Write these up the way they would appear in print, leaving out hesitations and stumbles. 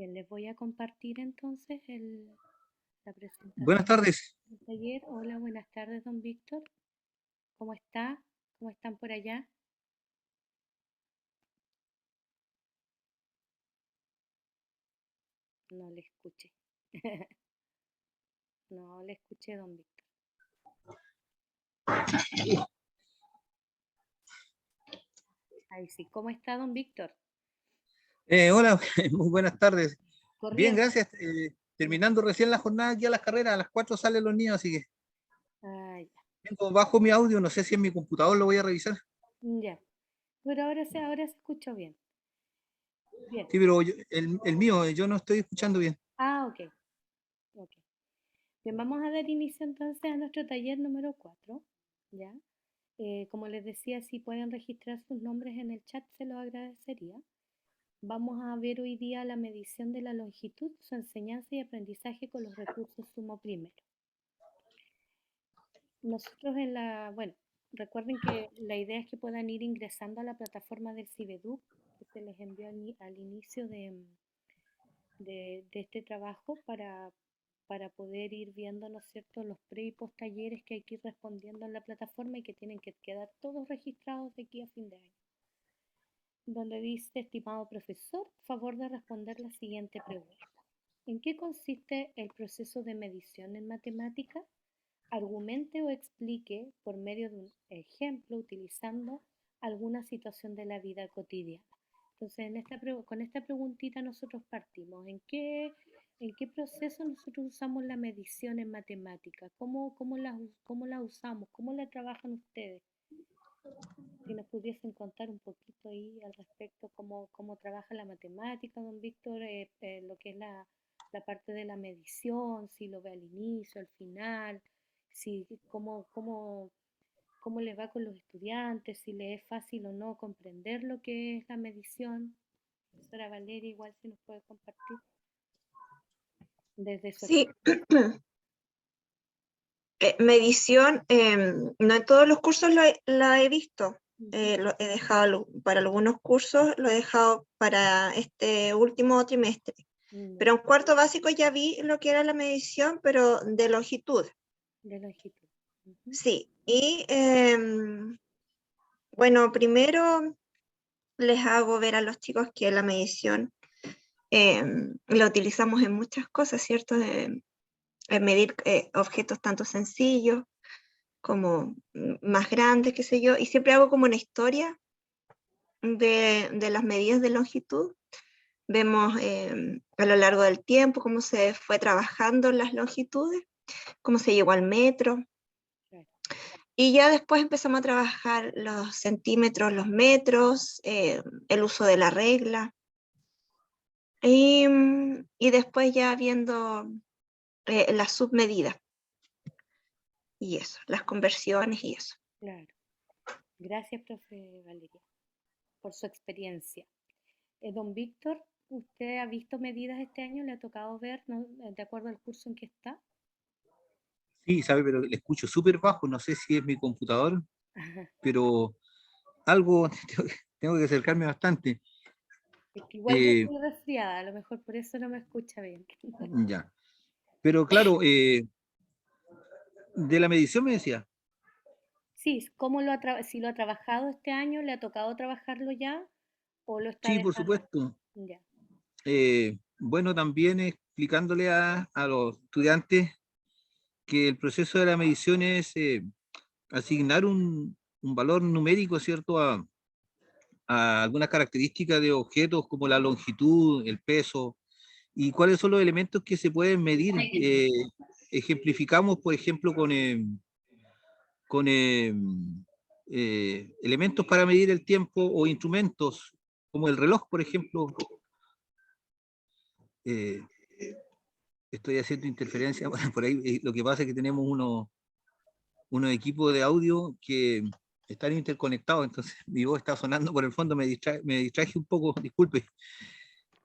Bien, les voy a compartir entonces la Buenas presentación tardes. del taller. Hola, buenas tardes, don Víctor. ¿Cómo está? ¿Cómo están por allá? No le escuché. No le escuché, don Víctor. Ahí sí. ¿Cómo está, don Víctor? Hola, muy buenas tardes. Bien, Corriendo. gracias. Terminando recién la jornada aquí a las carreras, a las 4 salen los niños, así que Ah, ya. tengo bajo mi audio, no sé si en mi computador lo voy a revisar. Ya. Pero ahora se escuchó bien. Bien. Sí, pero el mío, yo no estoy escuchando bien. Ah, ok. Ok. Bien, vamos a dar inicio entonces a nuestro taller número 4. ¿Ya? Como les decía, si pueden registrar sus nombres en el chat, se los agradecería. Vamos a ver hoy día la medición de la longitud, su enseñanza y aprendizaje con los recursos Sumo primero. Nosotros bueno, recuerden que la idea es que puedan ir ingresando a la plataforma del CIBEDUC, que se les envió al inicio de este trabajo para poder ir viendo, ¿no es cierto?, los pre y post talleres que hay que ir respondiendo en la plataforma y que tienen que quedar todos registrados de aquí a fin de año. Donde dice, estimado profesor, favor de responder la siguiente pregunta. ¿En qué consiste el proceso de medición en matemática? Argumente o explique por medio de un ejemplo utilizando alguna situación de la vida cotidiana. Entonces, con esta preguntita nosotros partimos. En qué proceso nosotros usamos la medición en matemática? Cómo la usamos? ¿Cómo la trabajan ustedes? Si nos pudiesen contar un poquito ahí al respecto, cómo trabaja la matemática, don Víctor, lo que es la parte de la medición, si lo ve al inicio, al final, si, cómo les va con los estudiantes, si les es fácil o no comprender lo que es la medición. Profesora Valeria, igual si nos puede compartir desde su Sí, experiencia. medición, no en todos los cursos la he visto. Ujú. Lo he dejado para algunos cursos, lo he dejado para este último trimestre. Ya, Pero en cuarto básico ya vi lo que era la medición, pero de longitud. de longitud. Ujú. Sí, y bueno, primero les hago ver a los chicos que la medición la utilizamos en muchas cosas, ¿cierto? En medir objetos tanto sencillos como más grandes, qué sé yo, y siempre hago como una historia de las medidas de longitud. Vemos a lo largo del tiempo cómo se fue trabajando las longitudes, cómo se llegó al metro, Claro. y ya después empezamos a trabajar los centímetros, los metros, el uso de la regla, y después ya viendo las submedidas, y eso, las conversiones y eso. Claro. Gracias, profe Valeria, por su experiencia. Don Víctor, ¿usted ha visto medidas este año? ¿Le ha tocado ver, no, de acuerdo al curso en que está? Sí, sabe, pero le escucho súper bajo, no sé si es mi computador, Ajá. pero algo tengo que acercarme bastante. Es que igual yo Eh, estoy resfriada, a lo mejor por eso no me escucha bien. ya, pero claro, de la medición me decía. Sí, si lo ha trabajado este año, ¿le ha tocado trabajarlo ya o lo está Sí, por dejando? supuesto. Ya, Bueno, también explicándole a los estudiantes que el proceso de la medición es asignar un valor numérico, ¿cierto?, a algunas características de objetos como la longitud, el peso y cuáles son los elementos que se pueden medir. Ejemplificamos, por ejemplo, con elementos para medir el tiempo o instrumentos como el reloj, por ejemplo. Eh, Estoy haciendo interferencia por ahí. Lo que pasa es que tenemos unos equipos de audio que están interconectados, entonces mi voz está sonando por el fondo, me distraje un poco, disculpe.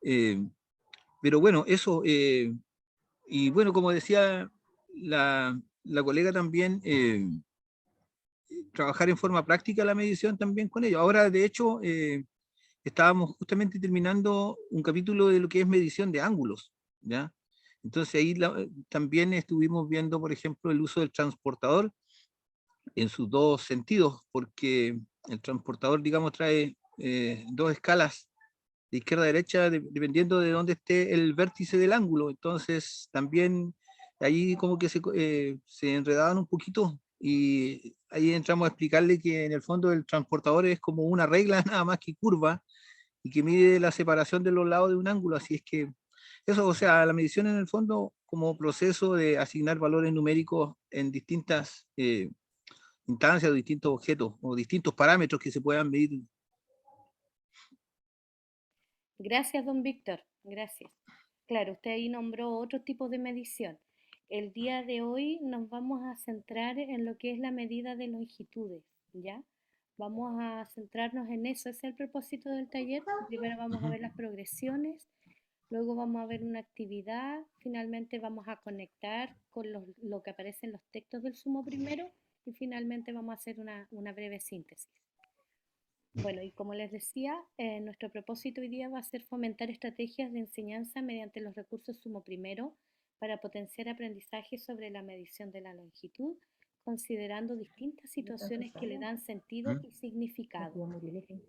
Eh, pero bueno, eso, y bueno, como decía la colega también, trabajar en forma práctica la medición también con ellos. Ahora, de hecho, estábamos justamente terminando un capítulo de lo que es medición de ángulos, ¿ya? Entonces ahí también estuvimos viendo, por ejemplo, el uso del transportador en sus dos sentidos, porque el transportador, digamos, trae dos escalas de izquierda a derecha, dependiendo de dónde esté el vértice del ángulo. Entonces, también ahí como que se enredaban un poquito y ahí entramos a explicarle que en el fondo el transportador es como una regla nada más que curva y que mide la separación de los lados de un ángulo. Así es que eso, o sea, la medición en el fondo como proceso de asignar valores numéricos en distintas instancias o distintos objetos o distintos parámetros que se puedan medir. Gracias, don Víctor. Gracias. Claro, usted ahí nombró otro tipo de medición. El día de hoy nos vamos a centrar en lo que es la medida de longitudes, ¿ya? Vamos a centrarnos en eso, ese es el propósito del taller. Primero vamos a ver las progresiones, luego vamos a ver una actividad, finalmente vamos a conectar con lo que aparece en los textos del sumo primero y finalmente vamos a hacer una breve síntesis. Bueno, y como les decía, nuestro propósito hoy día va a ser fomentar estrategias de enseñanza mediante los recursos sumo primero para potenciar aprendizaje sobre la medición de la longitud, considerando distintas situaciones que le dan sentido y significado.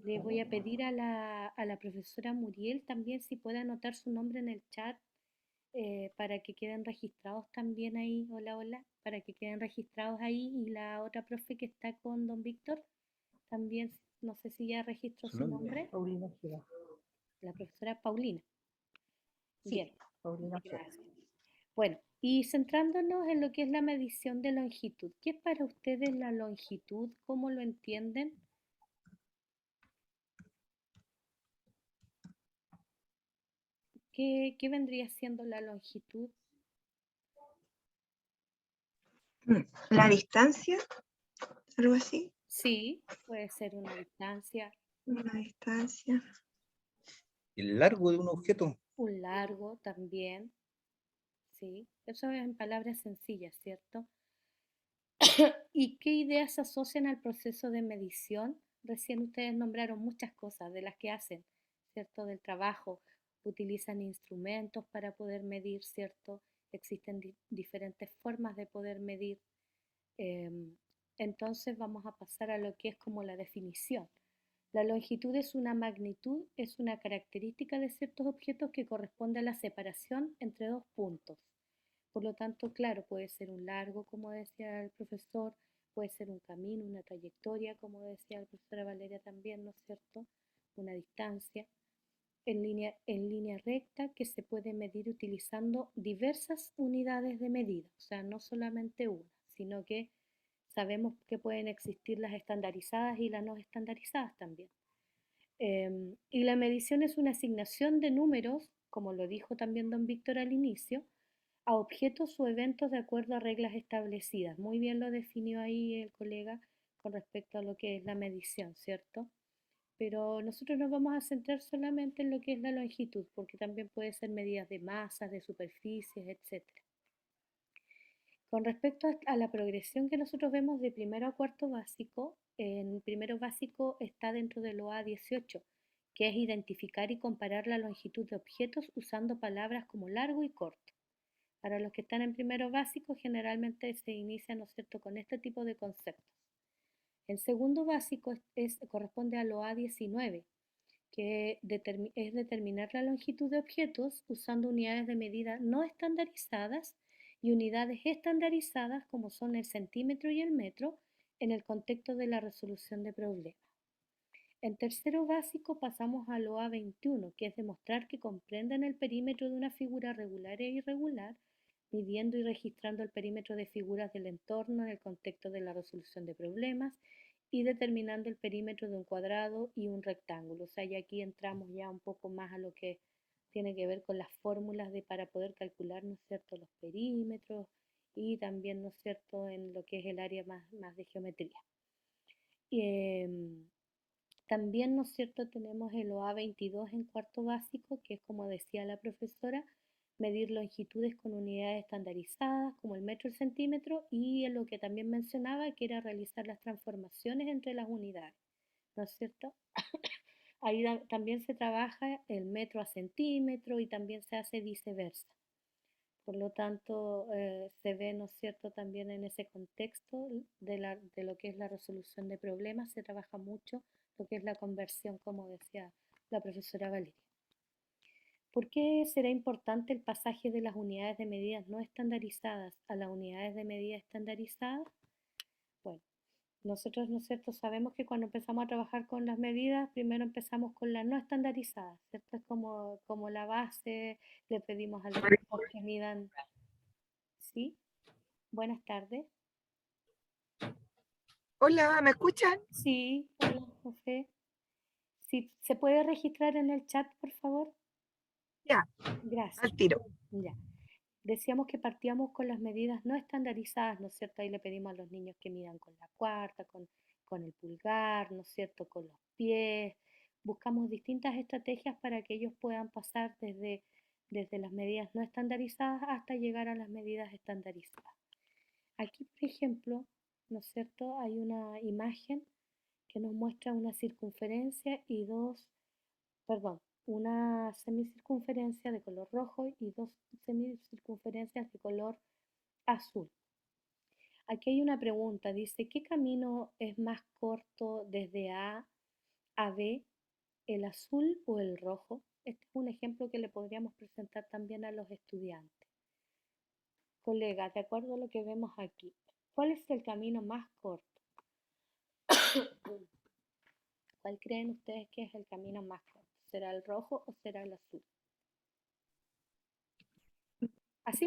Le voy a pedir a la profesora Muriel también si puede anotar su nombre en el chat para que queden registrados también ahí, hola, hola, para que queden registrados ahí, y la otra profe que está con don Víctor también, no sé si ya registró su nombre. Paulina Ojeda. La profesora Paulina. Sí, Bien, Paulina Ojeda. gracias. Bueno, y centrándonos en lo que es la medición de longitud. ¿Qué es para ustedes la longitud? ¿Cómo lo entienden? ¿Qué vendría siendo la longitud? La distancia, algo así. Sí, puede ser una distancia, Una distancia. El largo de un objeto. un largo también. Sí, eso es en palabras sencillas, ¿cierto? ¿Y qué ideas asocian al proceso de medición? Recién ustedes nombraron muchas cosas de las que hacen, ¿cierto? Del trabajo. Utilizan instrumentos para poder medir, ¿cierto? Existen diferentes formas de poder medir. Em, entonces vamos a pasar a lo que es como la definición. La longitud es una magnitud, es una característica de ciertos objetos que corresponde a la separación entre dos puntos. Por lo tanto, claro, puede ser un largo, como decía el profesor, puede ser un camino, una trayectoria, como decía la profesora Valeria también, ¿no es cierto? Una distancia en línea recta que se puede medir utilizando diversas unidades de medida, o sea, no solamente una, sino que sabemos que pueden existir las estandarizadas y las no estandarizadas también. Y la medición es una asignación de números, como lo dijo también don Víctor al inicio, a objetos o eventos de acuerdo a reglas establecidas. Muy bien lo definió ahí el colega con respecto a lo que es la medición, ¿cierto? Pero nosotros nos vamos a centrar solamente en lo que es la longitud, porque también puede ser medidas de masas, de superficies, etc. Con respecto a la progresión que nosotros vemos de primero a cuarto básico, en primero básico está dentro de lo A18, que es identificar y comparar la longitud de objetos usando palabras como largo y corto. Para los que están en primero básico, generalmente se inicia, ¿no es cierto?, con este tipo de conceptos. El segundo básico corresponde a lo A19, que es determinar la longitud de objetos usando unidades de medida no estandarizadas y unidades estandarizadas como son el centímetro y el metro en el contexto de la resolución de problemas. En tercero básico pasamos a lo A21, que es demostrar que comprenden el perímetro de una figura regular e irregular, midiendo y registrando el perímetro de figuras del entorno en el contexto de la resolución de problemas y determinando el perímetro de un cuadrado y un rectángulo. O sea, y aquí entramos ya un poco más a lo que tiene que ver con las fórmulas para poder calcular, ¿no es cierto?, los perímetros y también, ¿no es cierto?, en lo que es el área más de geometría. También, ¿no es cierto?, tenemos el OA22 en cuarto básico, que es, como decía la profesora, medir longitudes con unidades estandarizadas como el metro y el centímetro, y en lo que también mencionaba, que era realizar las transformaciones entre las unidades, ¿no es cierto? Ahí también se trabaja el metro a centímetro y también se hace viceversa. Por lo tanto, se ve, ¿no es cierto?, también en ese contexto de lo que es la resolución de problemas, se trabaja mucho lo que es la conversión, como decía la profesora Valeria. ¿Por qué será importante el pasaje de las unidades de medidas no estandarizadas a las unidades de medidas estandarizadas? Bueno, nosotros, ¿no es cierto?, sabemos que cuando empezamos a trabajar con las medidas, primero empezamos con las no estandarizadas, ¿cierto? Es como la base, le pedimos a los grupos que midan. ¿Sí? Buenas tardes. Hola, ¿me escuchan? Sí, hola, José. Sí, ¿se puede registrar en el chat, por favor? Ya, Gracias. al tiro. Ya. Decíamos que partíamos con las medidas no estandarizadas, ¿no es cierto? Ahí le pedimos a los niños que midan con la cuarta, con el pulgar, ¿no es cierto? Con los pies. Buscamos distintas estrategias para que ellos puedan pasar desde las medidas no estandarizadas hasta llegar a las medidas estandarizadas. Aquí, por ejemplo, ¿no es cierto? Hay una imagen que nos muestra una circunferencia y una semicircunferencia de color rojo y dos semicircunferencias de color azul. Aquí hay una pregunta, dice, ¿qué camino es más corto desde A a B, el azul o el rojo? Este es un ejemplo que le podríamos presentar también a los estudiantes. Colegas, de acuerdo a lo que vemos aquí, ¿cuál es el camino más corto? ¿Cuál creen ustedes que es el camino más corto? ¿Será el rojo o será el azul?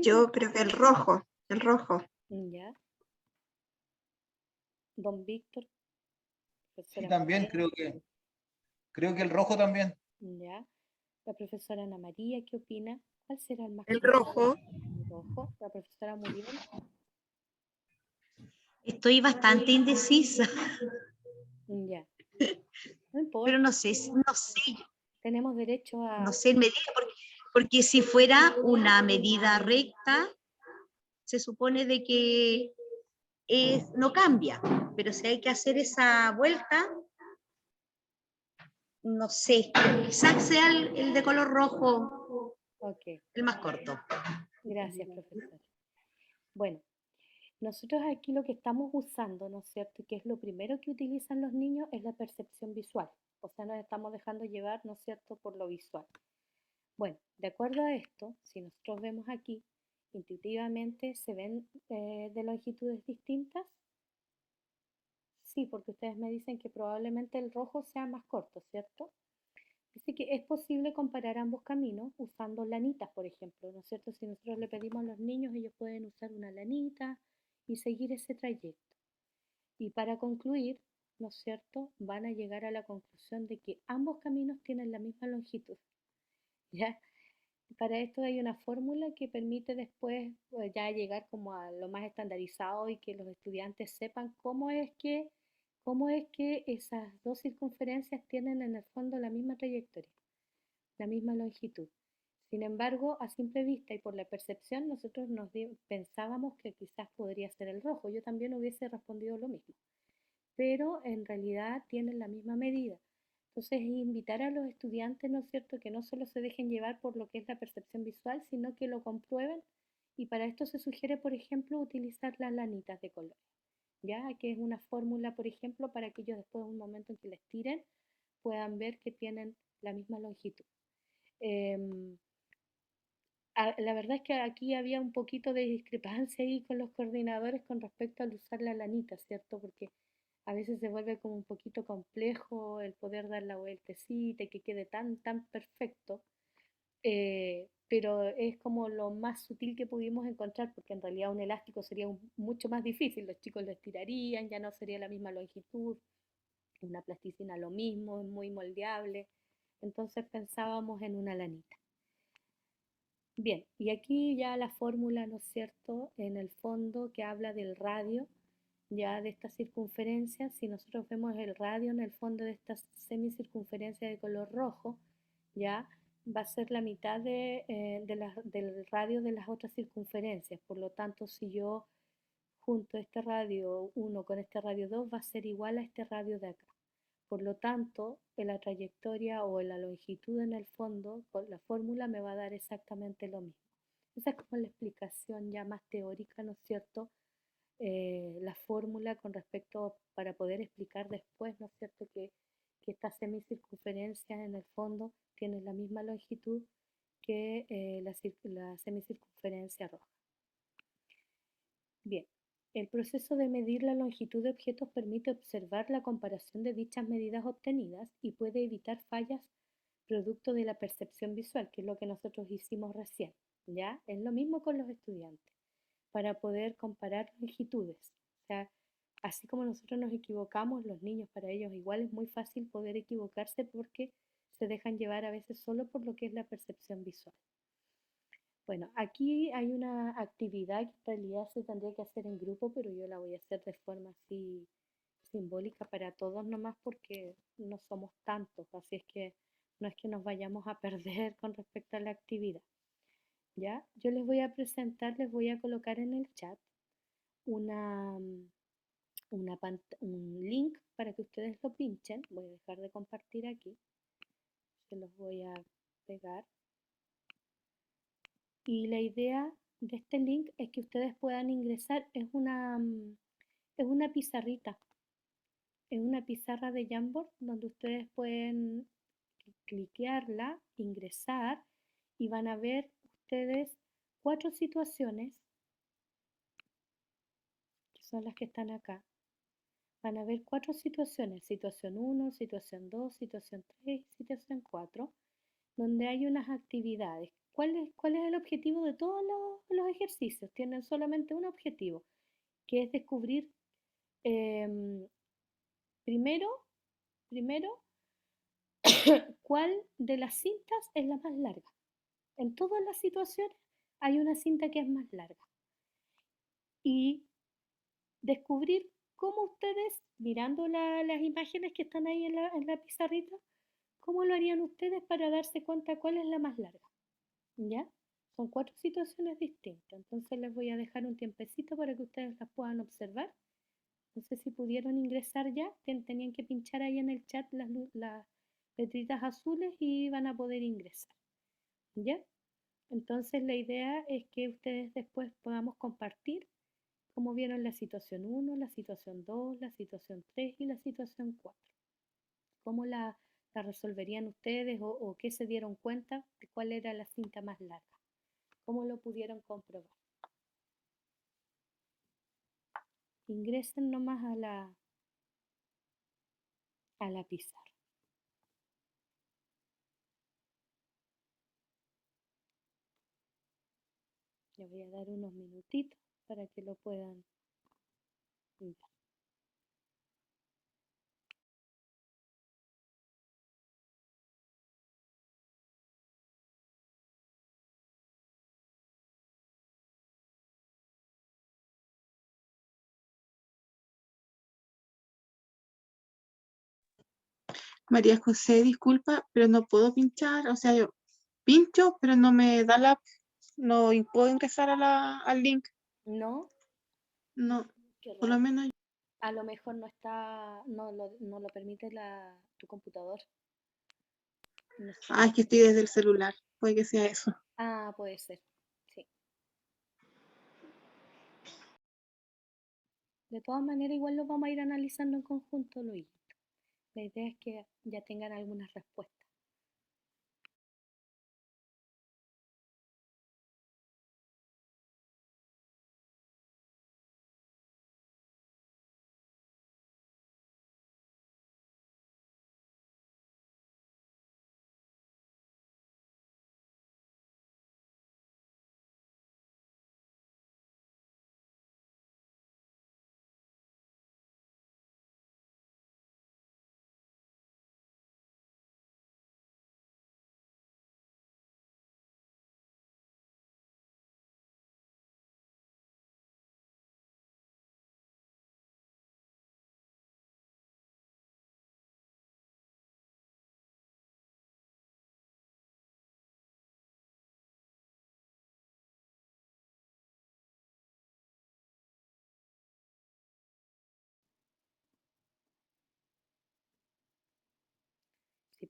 Yo creo que el rojo, Ya. Don Víctor, Sí, profesora también María, creo que el rojo también. ya. La profesora Ana María, ¿qué opina? ¿Cuál será el más El corto? rojo. El rojo. La profesora Muriel, Estoy bastante indecisa, ya. No importa, pero no sé, no sé, tenemos derecho a... no sé en medida, porque si fuera una medida recta, se supone de que no cambia, pero si hay que hacer esa vuelta, no sé, quizás sea el de color rojo Ok, el más corto. gracias, profesora. Bueno, nosotros aquí lo que estamos usando, ¿no es cierto? Que es lo primero que utilizan los niños, es la percepción visual. O sea, nos estamos dejando llevar, ¿no es cierto?, por lo visual. Bueno, de acuerdo a esto, si nosotros vemos aquí, intuitivamente se ven de longitudes distintas. Sí, porque ustedes me dicen que probablemente el rojo sea más corto, ¿cierto? Dice que es posible comparar ambos caminos usando lanitas, por ejemplo, ¿no es cierto? Si nosotros le pedimos a los niños, ellos pueden usar una lanita y seguir ese trayecto. Y para concluir, ¿no es cierto?, van a llegar a la conclusión de que ambos caminos tienen la misma longitud, ¿ya? Para esto hay una fórmula que permite después pues, ya llegar como a lo más estandarizado y que los estudiantes sepan cómo es que esas dos circunferencias tienen en el fondo la misma trayectoria, la misma longitud. Sin embargo, a simple vista y por la percepción, nosotros pensábamos que quizás podría ser el rojo. Yo también hubiese respondido lo mismo, pero en realidad tienen la misma medida. Entonces, invitar a los estudiantes, ¿no es cierto?, que no solo se dejen llevar por lo que es la percepción visual, sino que lo comprueben. Y para esto se sugiere, por ejemplo, utilizar las lanitas de color, ¿ya? Que es una fórmula, por ejemplo, para que ellos después de un momento en que les tiren, puedan ver que tienen la misma longitud. La verdad es que aquí había un poquito de discrepancia ahí con los coordinadores con respecto al usar la lanita, ¿cierto? Porque a veces se vuelve como un poquito complejo el poder dar la vueltecita y que quede tan perfecto, pero es como lo más sutil que pudimos encontrar, porque en realidad un elástico sería mucho más difícil, los chicos lo estirarían, ya no sería la misma longitud, una plasticina lo mismo, es muy moldeable, entonces pensábamos en una lanita. Bien, y aquí ya la fórmula, ¿no es cierto?, en el fondo que habla del radio, ya de esta circunferencia, si nosotros vemos el radio en el fondo de esta semicircunferencia de color rojo, ya va a ser la mitad del radio de las otras circunferencias. Por lo tanto, si yo junto este radio 1 con este radio 2, va a ser igual a este radio de acá. Por lo tanto, en la trayectoria o en la longitud en el fondo, con la fórmula me va a dar exactamente lo mismo. Esa es como la explicación ya más teórica, ¿no es cierto? La fórmula con respecto para poder explicar después, ¿no es cierto? Que estas semicircunferencias en el fondo tienen la misma longitud que la semicircunferencia roja. Bien, el proceso de medir la longitud de objetos permite observar la comparación de dichas medidas obtenidas y puede evitar fallas producto de la percepción visual, que es lo que nosotros hicimos recién, ¿ya? Es lo mismo con los estudiantes, para poder comparar longitudes. O sea, así como nosotros nos equivocamos, los niños, para ellos igual es muy fácil poder equivocarse porque se dejan llevar a veces solo por lo que es la percepción visual. Bueno, aquí hay una actividad que en realidad se tendría que hacer en grupo, pero yo la voy a hacer de forma así simbólica para todos nomás porque no somos tantos, así es que no es que nos vayamos a perder con respecto a la actividad. ¿Ya? Yo les voy a presentar, les voy a colocar en el chat una, un link para que ustedes lo pinchen. Voy a dejar de compartir aquí. Se los voy a pegar. Y la idea de este link es que ustedes puedan ingresar. Es una pizarrita. Es una pizarra de Jamboard donde ustedes pueden cliquearla, ingresar y van a ver ustedes 4 situaciones que son las que están acá. Van a haber 4 situaciones, situación 1, situación 2, situación 3 y situación 4, donde hay unas actividades. ¿Cuál es el objetivo de todos los ejercicios? Tienen solamente un objetivo, que es descubrir primero, cuál de las cintas es la más larga. En todas las situaciones hay una cinta que es más larga. Y descubrir cómo ustedes, mirando las imágenes que están ahí en la pizarrita, cómo lo harían ustedes para darse cuenta cuál es la más larga. ¿Ya? Son 4 situaciones distintas, entonces les voy a dejar un tiempecito para que ustedes las puedan observar. No sé si pudieron ingresar ya, tenían que pinchar ahí en el chat las letritas azules y van a poder ingresar. ¿Ya? Entonces la idea es que ustedes después podamos compartir cómo vieron la situación 1, la situación 2, la situación 3 y la situación 4. ¿Cómo la resolverían ustedes o qué se dieron cuenta de cuál era la cinta más larga? ¿Cómo lo pudieron comprobar? Ingresen nomás a la pizarra. Le voy a dar unos minutitos para que lo puedan ver. María José, disculpa, pero no puedo pinchar, o sea, yo pincho, pero no me da no puedo ingresar al link, ¿No? no, Qué por lo raro. menos, A lo mejor no lo permite tu computador. No sé. es que estoy desde el celular, puede que sea eso. Ah, puede ser. Sí. De todas maneras, igual lo vamos a ir analizando en conjunto, Luis. La idea es que ya tengan algunas respuestas.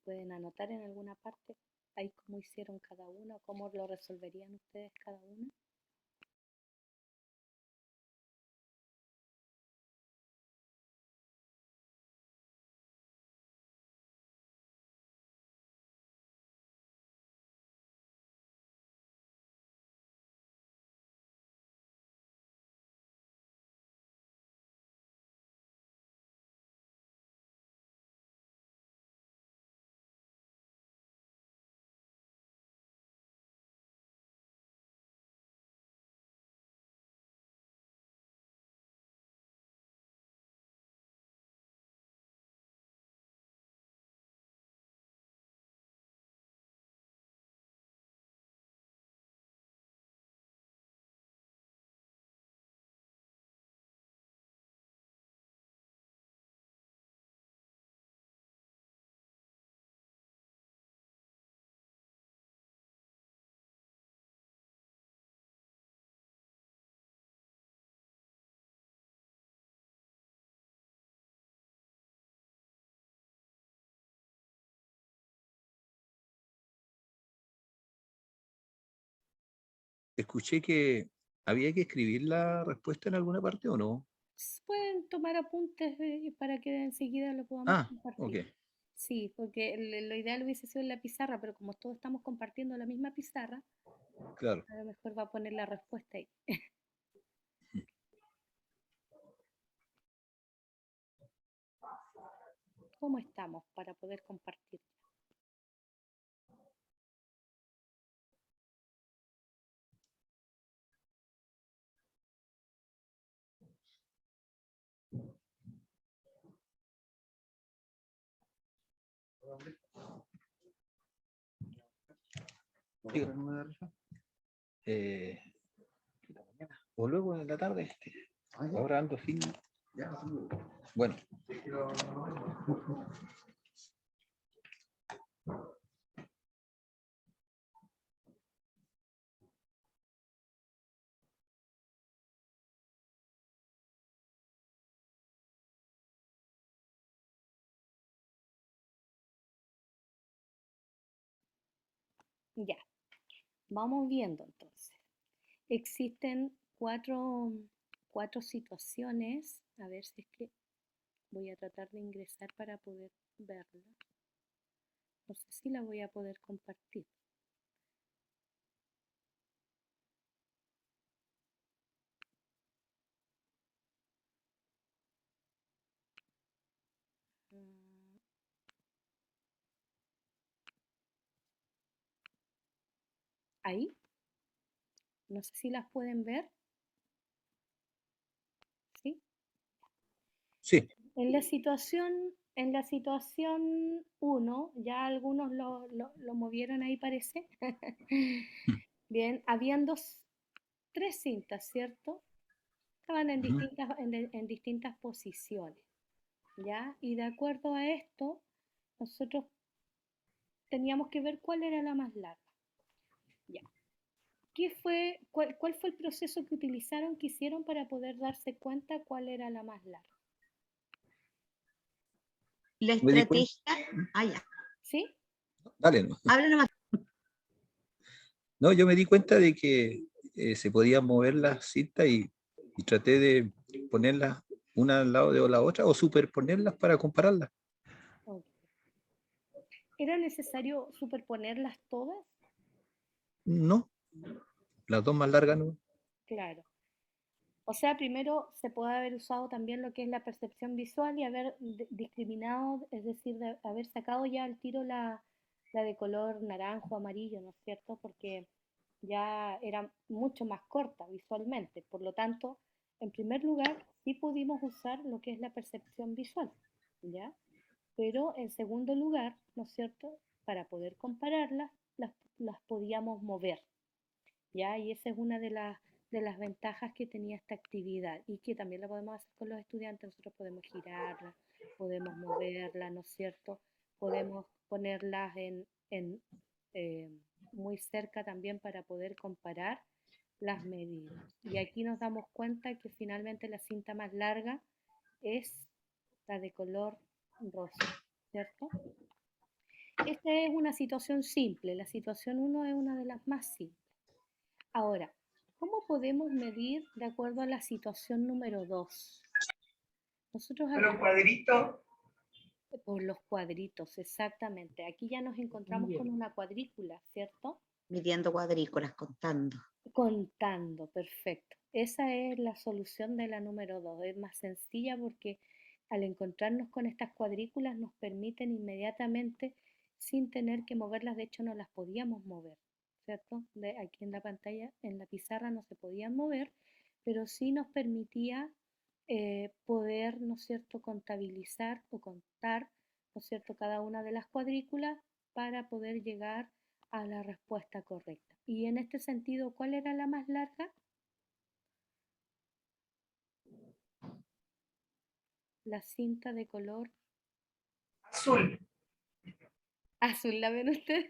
pueden anotar en alguna parte ahí cómo hicieron cada uno, cómo lo resolverían ustedes cada uno. Escuché que había que escribir la respuesta en alguna parte o no. Pueden tomar apuntes para que enseguida lo podamos Ah, ok, compartir. Sí, porque lo ideal hubiese sido en la pizarra, pero como todos estamos compartiendo la misma pizarra, claro. a lo mejor va a poner la respuesta ahí. ¿Cómo estamos para poder compartir? Diga. O luego en la tarde. Ahora ando sin. Bueno. Ya, vamos viendo entonces. Existen cuatro situaciones. A ver si es que voy a tratar de ingresar para poder verla. No sé si la voy a poder compartir. Ahí. No sé si las pueden ver. ¿Sí? Sí. En la situación 1, ya algunos lo movieron ahí parece. Bien, habían tres cintas, ¿cierto? Estaban en distintas posiciones, ¿ya? Y de acuerdo a esto, nosotros teníamos que ver cuál era la más larga. Ya. ¿Cuál fue el proceso que utilizaron, que hicieron para poder darse cuenta cuál era la más larga? La Me di cuenta. estrategia, ya. ¿Sí? Dale, no. Habla nomás. No, yo me di cuenta de que se podían mover las cintas y traté de ponerlas una al lado de la otra o superponerlas para compararlas. Ok. ¿Era necesario superponerlas todas? No, las dos más largas no. Claro. O sea, primero se puede haber usado también lo que es la percepción visual y haber discriminado, es decir, de haber sacado ya al tiro la de color naranjo, amarillo, ¿no es cierto? Porque ya era mucho más corta visualmente. Por lo tanto, en primer lugar, sí pudimos usar lo que es la percepción visual, ¿ya? Pero en segundo lugar, ¿no es cierto? Para poder compararlas, las podíamos mover, ¿ya? Y esa es una de las ventajas que tenía esta actividad y que también la podemos hacer con los estudiantes. Nosotros podemos girarla, podemos moverla, ¿no es cierto? Podemos ponerlas eh, muy cerca también para poder comparar las medidas. Y aquí nos damos cuenta que finalmente la cinta más larga es la de color rosa, ¿cierto? esta es una situación simple, la situación 1 es una de las más simples. Ahora, ¿cómo podemos medir de acuerdo a la situación número 2? Nosotros Los aquí, cuadritos. por los cuadritos, exactamente. Aquí ya nos encontramos con una cuadrícula, ¿cierto? Midiendo cuadrículas, contando. Contando, perfecto. Esa es la solución de la número 2. Es más sencilla porque al encontrarnos con estas cuadrículas nos permiten inmediatamente, sin tener que moverlas, de hecho no las podíamos mover, ¿cierto? Aquí en la pantalla, en la pizarra no se podían mover, pero sí nos permitía poder, ¿no es cierto?, contabilizar o contar, ¿no es cierto?, cada una de las cuadrículas para poder llegar a la respuesta correcta. Y en este sentido, ¿cuál era la más larga? La cinta de color Azul. azul, ¿la ven ustedes?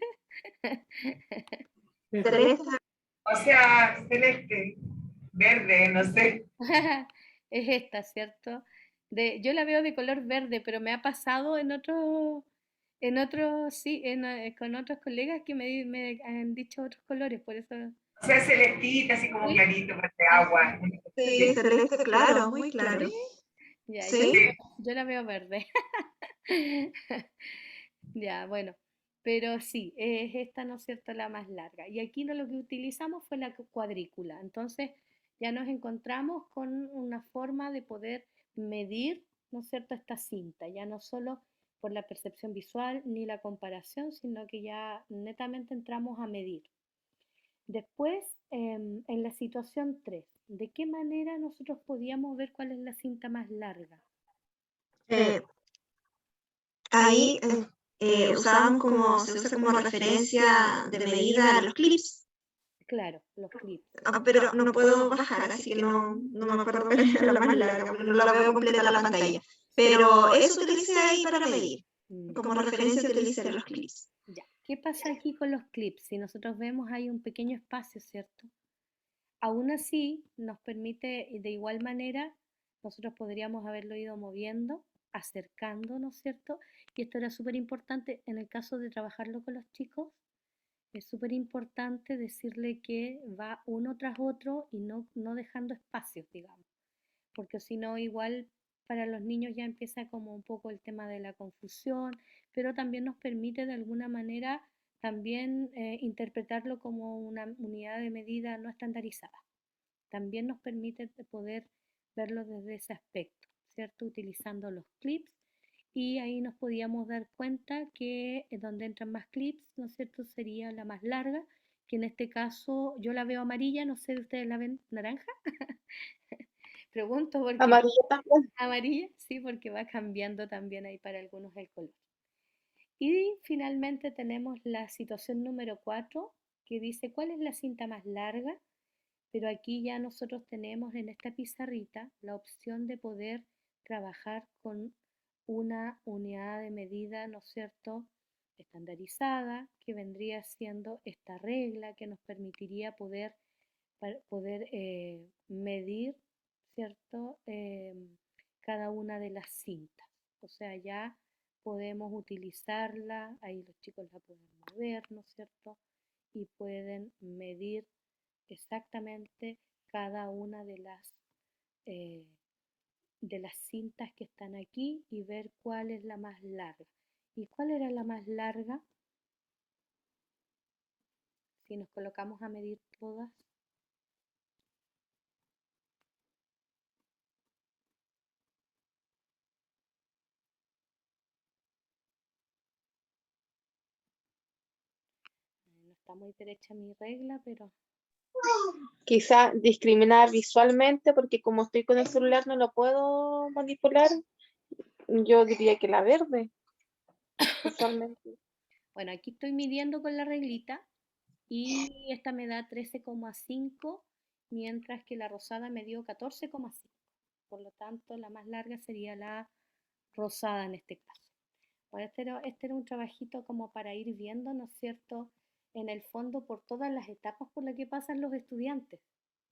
Teresa, O sea, celeste. Verde, no sé. Es esta, ¿cierto? Yo la veo de color verde, pero me ha pasado sí, con otros colegas que me han dicho otros colores, por eso. O sea, celestita, así como ¿Sí? clarito, verde Ah, agua. sí, celeste claro, muy claro. ¿sí? Ya, Sí. yo la veo verde. Ya, bueno, pero sí, es esta, ¿no es cierto?, la más larga. Y aquí lo que utilizamos fue la cuadrícula. Entonces, ya nos encontramos con una forma de poder medir, ¿no es cierto?, esta cinta, ya no solo por la percepción visual ni la comparación, sino que ya netamente entramos a medir. Después, en la situación 3, ¿de qué manera nosotros podíamos ver cuál es la cinta más larga? Ahí usábamos se usa como referencia de medida los clips. Claro, los clips. Pero no puedo bajar, así que no me acuerdo cuál era la más larga, no la veo completa la pantalla. Pero eso utilicé ahí para medir. Como referencia utilicé los clips. Ya. ¿Qué pasa aquí con los clips? Si nosotros vemos hay un pequeño espacio, ¿cierto? Aún así, nos permite, de igual manera, nosotros podríamos haberlo ido moviendo, acercando, ¿no es cierto? Y esto era súper importante en el caso de trabajarlo con los chicos. Es súper importante decirle que va uno tras otro y no dejando espacios, digamos, porque si no, igual para los niños ya empieza como un poco el tema de la confusión, pero también nos permite de alguna manera también interpretarlo como una unidad de medida no estandarizada. También nos permite poder verlo desde ese aspecto, ¿cierto? Utilizando los clips y ahí nos podíamos dar cuenta que donde entran más clips, ¿no es cierto?, sería la más larga, que en este caso yo la veo amarilla, no sé, ¿ustedes la ven naranja? Pregunto porque Amarillo también. amarilla, sí, porque va cambiando también ahí para algunos el color. Y finalmente tenemos la situación número 4, que dice, ¿cuál es la cinta más larga? Pero aquí ya nosotros tenemos en esta pizarrita la opción de poder trabajar con una unidad de medida, ¿no es cierto?, estandarizada, que vendría siendo esta regla que nos permitiría poder medir, ¿cierto?, cada una de las cintas. O sea, ya podemos utilizarla, ahí los chicos la pueden mover, ¿no es cierto?, y pueden medir exactamente cada una eh, de las cintas que están aquí y ver cuál es la más larga. ¿Y cuál era la más larga? Si nos colocamos a medir todas. No está muy derecha mi regla, pero Quizá discriminar visualmente, porque como estoy con el celular no lo puedo manipular. Yo diría que la verde, visualmente. bueno, aquí estoy midiendo con la reglita y esta me da 13,5, mientras que la rosada me dio 14,5. Por lo tanto, la más larga sería la rosada en este caso. Bueno, este era un trabajito como para ir viendo, ¿no es cierto?, en el fondo por todas las etapas por las que pasan los estudiantes,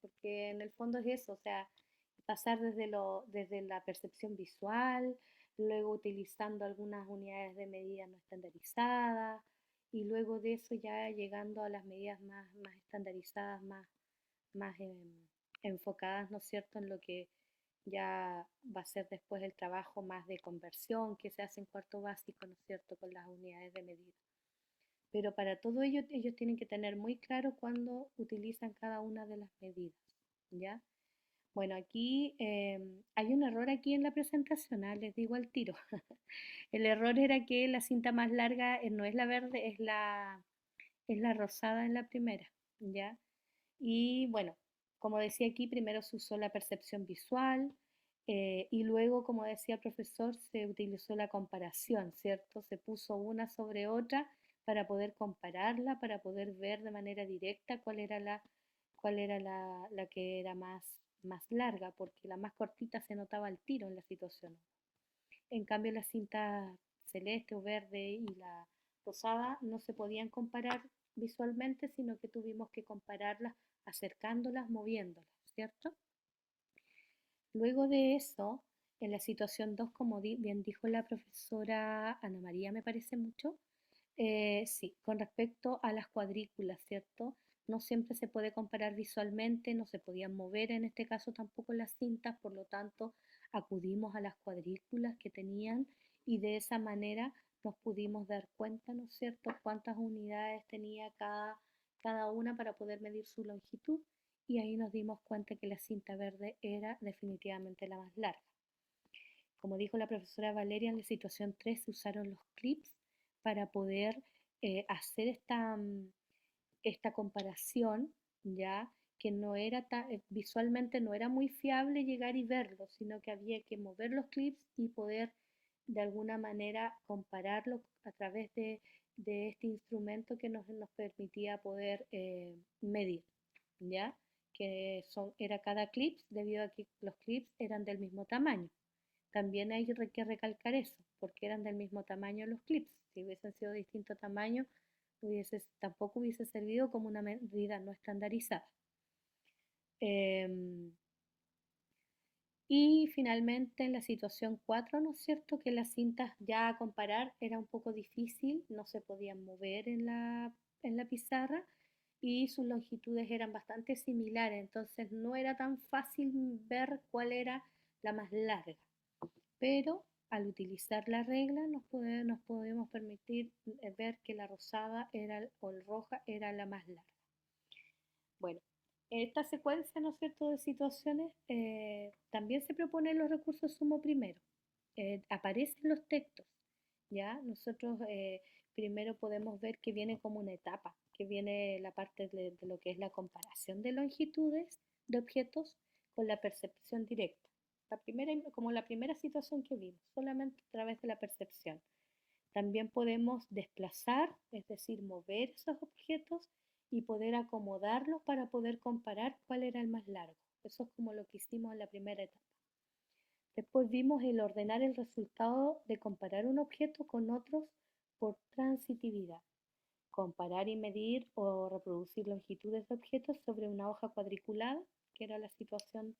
porque en el fondo es eso, o sea, pasar desde la percepción visual, luego utilizando algunas unidades de medida no estandarizadas, y luego de eso ya llegando a las medidas más estandarizadas, más enfocadas, ¿no es cierto?, en lo que ya va a ser después el trabajo más de conversión que se hace en cuarto básico, ¿no es cierto?, con las unidades de medida. Pero para todo ello, ellos tienen que tener muy claro cuándo utilizan cada una de las medidas, ¿ya? Bueno, aquí hay un error aquí en la presentación, les digo al tiro. El error era que la cinta más larga no es la verde, es la rosada en la primera, ¿ya? Y bueno, como decía aquí, primero se usó la percepción visual y luego, como decía el profesor, se utilizó la comparación, ¿cierto? Se puso una sobre otra para poder compararla, para poder ver de manera directa cuál era la que era más larga, porque la más cortita se notaba al tiro en la situación. En cambio, la cinta celeste o verde y la rosada no se podían comparar visualmente, sino que tuvimos que compararlas acercándolas, moviéndolas, ¿cierto? Luego de eso, en la situación 2, como bien dijo la profesora Ana María, me parece mucho, sí, con respecto a las cuadrículas, ¿cierto? No siempre se puede comparar visualmente, no se podían mover en este caso tampoco las cintas, por lo tanto acudimos a las cuadrículas que tenían y de esa manera nos pudimos dar cuenta, ¿no es cierto?, cuántas unidades tenía cada una para poder medir su longitud y ahí nos dimos cuenta que la cinta verde era definitivamente la más larga. Como dijo la profesora Valeria, en la situación 3 se usaron los clips para poder hacer esta comparación, ya que no era visualmente no era muy fiable llegar y verlo, sino que había que mover los clips y poder de alguna manera compararlo a través de este instrumento que nos permitía poder medir, ¿ya? Que era cada clip, debido a que los clips eran del mismo tamaño. También hay que recalcar eso, porque eran del mismo tamaño los clips. Si hubiesen sido de distinto tamaño, tampoco hubiese servido como una medida no estandarizada. Y finalmente en la situación 4, ¿no es cierto?, que las cintas ya a comparar era un poco difícil, no se podían mover en la pizarra y sus longitudes eran bastante similares, entonces no era tan fácil ver cuál era la más larga. Pero al utilizar la regla nos podemos permitir ver que la rosada o la roja era la más larga. Bueno, en esta secuencia, ¿no es cierto?, de situaciones, también se proponen los recursos sumo primero. Aparecen los textos, ¿ya? Nosotros primero podemos ver que viene como una etapa, que viene la parte de lo que es la comparación de longitudes de objetos con la percepción directa. Como la primera situación que vimos, solamente a través de la percepción. También podemos desplazar, es decir, mover esos objetos y poder acomodarlos para poder comparar cuál era el más largo. Eso es como lo que hicimos en la primera etapa. Después vimos el ordenar el resultado de comparar un objeto con otros por transitividad. Comparar y medir o reproducir longitudes de objetos sobre una hoja cuadriculada, que era la situación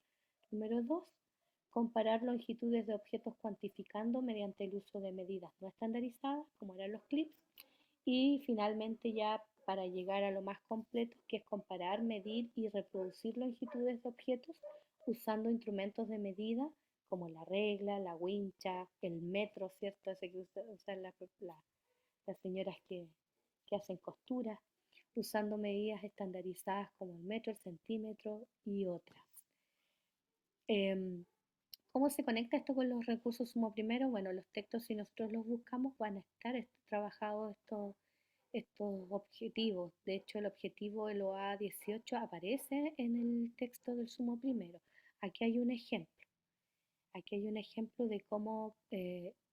número 2. Comparar longitudes de objetos cuantificando mediante el uso de medidas no estandarizadas, como eran los clips. Y finalmente ya para llegar a lo más completo, que es comparar, medir y reproducir longitudes de objetos usando instrumentos de medida como la regla, la wincha, el metro, ¿cierto? Ese que usan las señoras que hacen costuras, usando medidas estandarizadas como el metro, el centímetro y otras. ¿Cómo se conecta esto con los recursos sumo primero? Bueno, los textos, si nosotros los buscamos, van a estar trabajados estos objetivos. De hecho, el objetivo del OA 18 aparece en el texto del sumo primero. Aquí hay un ejemplo. Aquí hay un ejemplo de cómo,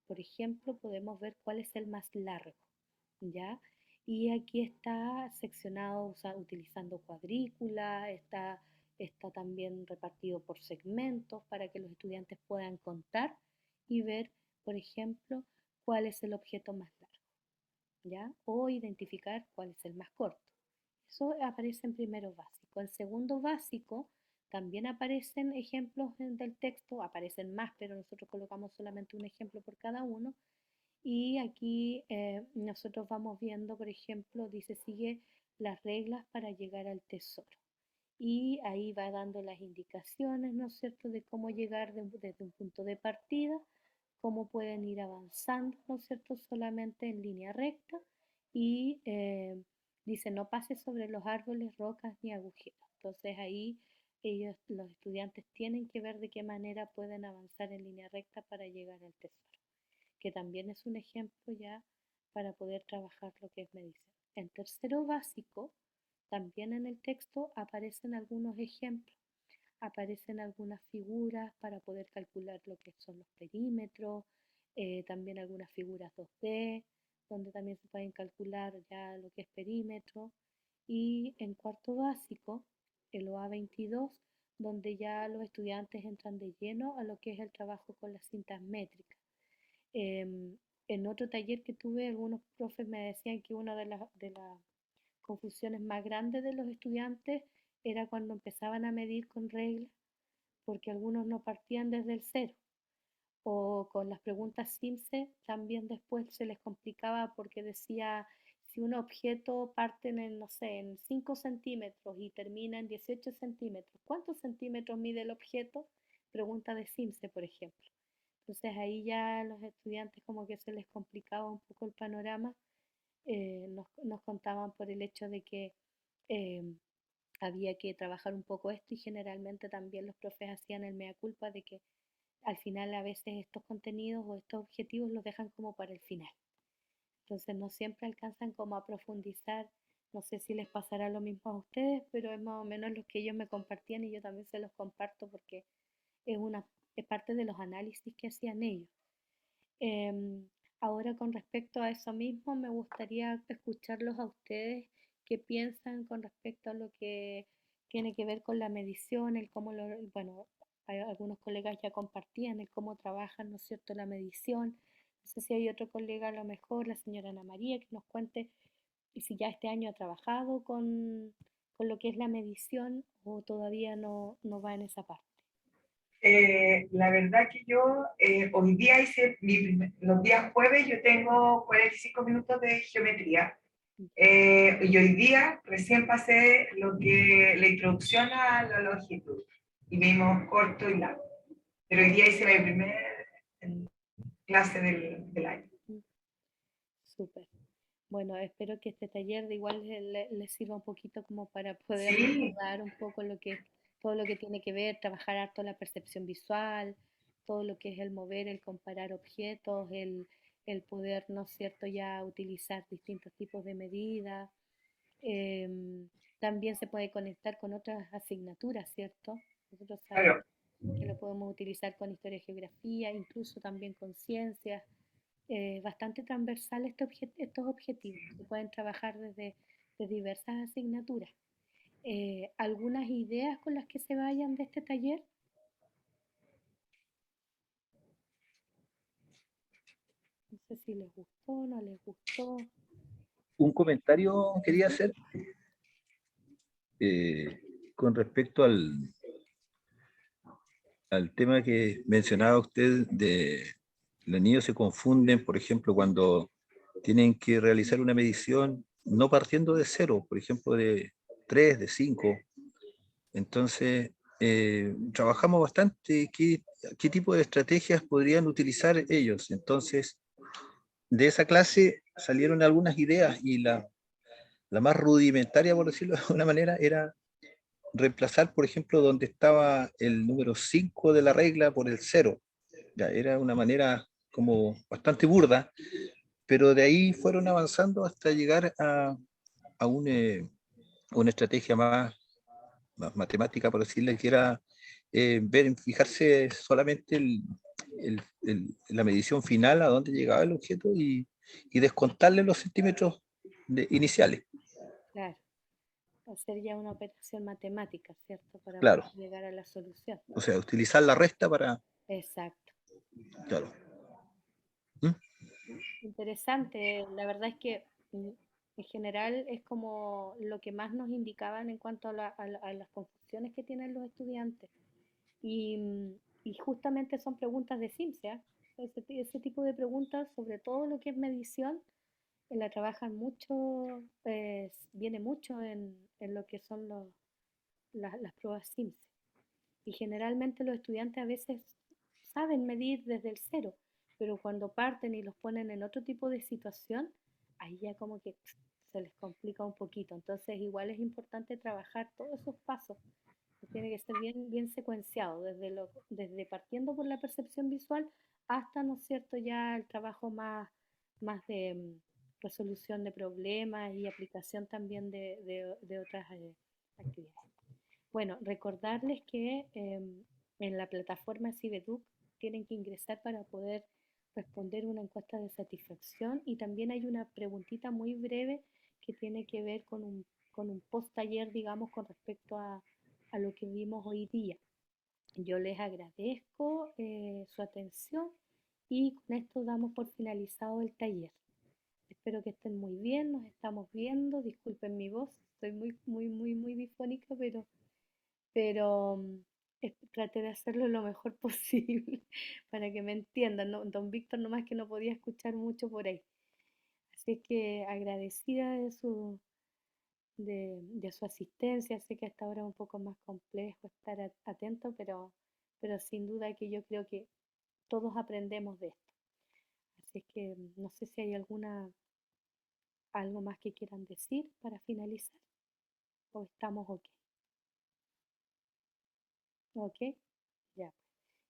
por ejemplo, podemos ver cuál es el más largo, ¿ya? Y aquí está seccionado utilizando cuadrícula, está también repartido por segmentos para que los estudiantes puedan contar y ver, por ejemplo, cuál es el objeto más largo, ¿ya? O identificar cuál es el más corto. Eso aparece en primero básico. En segundo básico también aparecen ejemplos del texto, aparecen más, pero nosotros colocamos solamente un ejemplo por cada uno. Y aquí nosotros vamos viendo, por ejemplo, dice, sigue las reglas para llegar al tesoro. Y ahí va dando las indicaciones, ¿no es cierto?, de cómo llegar desde un punto de partida, cómo pueden ir avanzando, ¿no es cierto?, solamente en línea recta. Y dice, no pase sobre los árboles, rocas ni agujeros. Entonces ahí ellos, los estudiantes, tienen que ver de qué manera pueden avanzar en línea recta para llegar al tesoro, que también es un ejemplo ya para poder trabajar lo que es medición. En tercero básico, también en el texto aparecen algunos ejemplos, aparecen algunas figuras para poder calcular lo que son los perímetros, también algunas figuras 2D, donde también se pueden calcular ya lo que es perímetro. Y en cuarto básico, el OA22, donde ya los estudiantes entran de lleno a lo que es el trabajo con las cintas métricas. En otro taller que tuve, algunos profes me decían que una de las confusiones más grandes de los estudiantes era cuando empezaban a medir con reglas, porque algunos no partían desde el cero. O con las preguntas SIMSE también después se les complicaba porque decía, si un objeto parte en, no sé, en 5 centímetros y termina en 18 centímetros, ¿cuántos centímetros mide el objeto? Pregunta de SIMSE, por ejemplo. Entonces ahí ya los estudiantes como que se les complicaba un poco el panorama. Nos contaban por el hecho de que había que trabajar un poco esto, y generalmente también los profes hacían el mea culpa de que al final a veces estos contenidos o estos objetivos los dejan como para el final. Entonces no siempre alcanzan como a profundizar. No sé si les pasará lo mismo a ustedes, pero es más o menos lo que ellos me compartían y yo también se los comparto porque es parte de los análisis que hacían ellos. Ahora, con respecto a eso mismo, me gustaría escucharlos a ustedes qué piensan con respecto a lo que tiene que ver con la medición, el cómo bueno, algunos colegas ya compartían el cómo trabajan, ¿no es cierto?, la medición. No sé si hay otro colega, a lo mejor la señora Ana María, que nos cuente si ya este año ha trabajado con lo que es la medición o todavía no va en esa parte. La verdad que yo hoy día hice, los días jueves yo tengo 45 minutos de geometría. Y hoy día recién pasé la introducción a la longitud. Y vimos corto y largo. Pero hoy día hice mi primer clase del año. Súper. Bueno, espero que este taller de igual les sirva un poquito como para poder Sí, recordar un poco todo lo que tiene que ver, trabajar harto la percepción visual, todo lo que es el mover, el comparar objetos, el poder, ¿no es cierto?, ya utilizar distintos tipos de medidas. También se puede conectar con otras asignaturas, ¿cierto? Nosotros sabemos claro. que lo podemos utilizar con historia y geografía, incluso también con ciencias. Bastante transversal estos objetivos, se pueden trabajar desde de diversas asignaturas. ¿Algunas ideas con las que se vayan de este taller? No sé si les gustó, no les gustó. Un comentario quería hacer con respecto al tema que mencionaba usted de los niños se confunden, por ejemplo, cuando tienen que realizar una medición no partiendo de cero, por ejemplo, de 3, de 5. Entonces, trabajamos bastante qué tipo de estrategias podrían utilizar ellos. Entonces, de esa clase salieron algunas ideas y la más rudimentaria, por decirlo de alguna manera, era reemplazar, por ejemplo, donde estaba el número 5 de la regla por el 0. Ya, era una manera como bastante burda, pero de ahí fueron avanzando hasta llegar a una estrategia más matemática, por decirle, que era fijarse solamente la medición final a dónde llegaba el objeto y descontarle los centímetros iniciales. Claro, hacer ya una operación matemática, ¿cierto? Para Claro, poder llegar a la solución. o sea, utilizar la resta para, Exacto. claro. ¿Mm? Interesante, la verdad es que En general es como lo que más nos indicaban en cuanto a, a las confusiones que tienen los estudiantes. Y justamente son preguntas de ciencia. Ese tipo de preguntas, sobre todo lo que es medición, la trabajan mucho, viene mucho en lo que son las pruebas Sims. Y generalmente los estudiantes a veces saben medir desde el cero, pero cuando parten y los ponen en otro tipo de situación, ahí ya como que se les complica un poquito. Entonces igual es importante trabajar todos esos pasos. Tiene que ser bien, bien secuenciado, desde partiendo por la percepción visual hasta, ¿no es cierto?, ya el trabajo más de resolución de problemas y aplicación también de otras actividades. Bueno, recordarles que en la plataforma Cibeduc tienen que ingresar para poder responder una encuesta de satisfacción, y también hay una preguntita muy breve que tiene que ver con un post taller, digamos, con respecto a lo que vimos hoy día. Yo les agradezco su atención y con esto damos por finalizado el taller. Espero que estén muy bien, nos estamos viendo. Disculpen mi voz, estoy muy difónica, pero traté de hacerlo lo mejor posible para que me entiendan, ¿no? Don Víctor nomás que no podía escuchar mucho por ahí. Así es que agradecida de su asistencia. Sé que hasta ahora es un poco más complejo estar atento, pero sin duda que yo creo que todos aprendemos de esto. Así es que no sé si hay algo más que quieran decir para finalizar, o estamos ok. Ok, ya.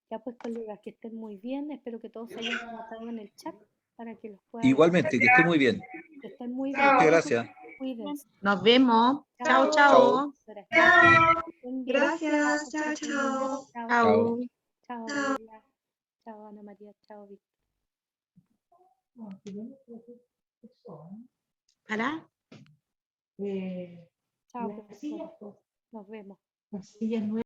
Ya pues, colegas, que estén muy bien. Espero que todos se hayan anotado en el chat para que los pueda ver. Igualmente, que esté muy bien. Que estén muy bien. Muchas gracias. Cuídense. Nos vemos. Chao, Chao. chao. Estén bien. Gracias, chao, chao. Chao. Chao. Chao, Chao. María. Chao, Ana María. Chao, Víctor. ¿Para? Chao, profesora. Nos vemos.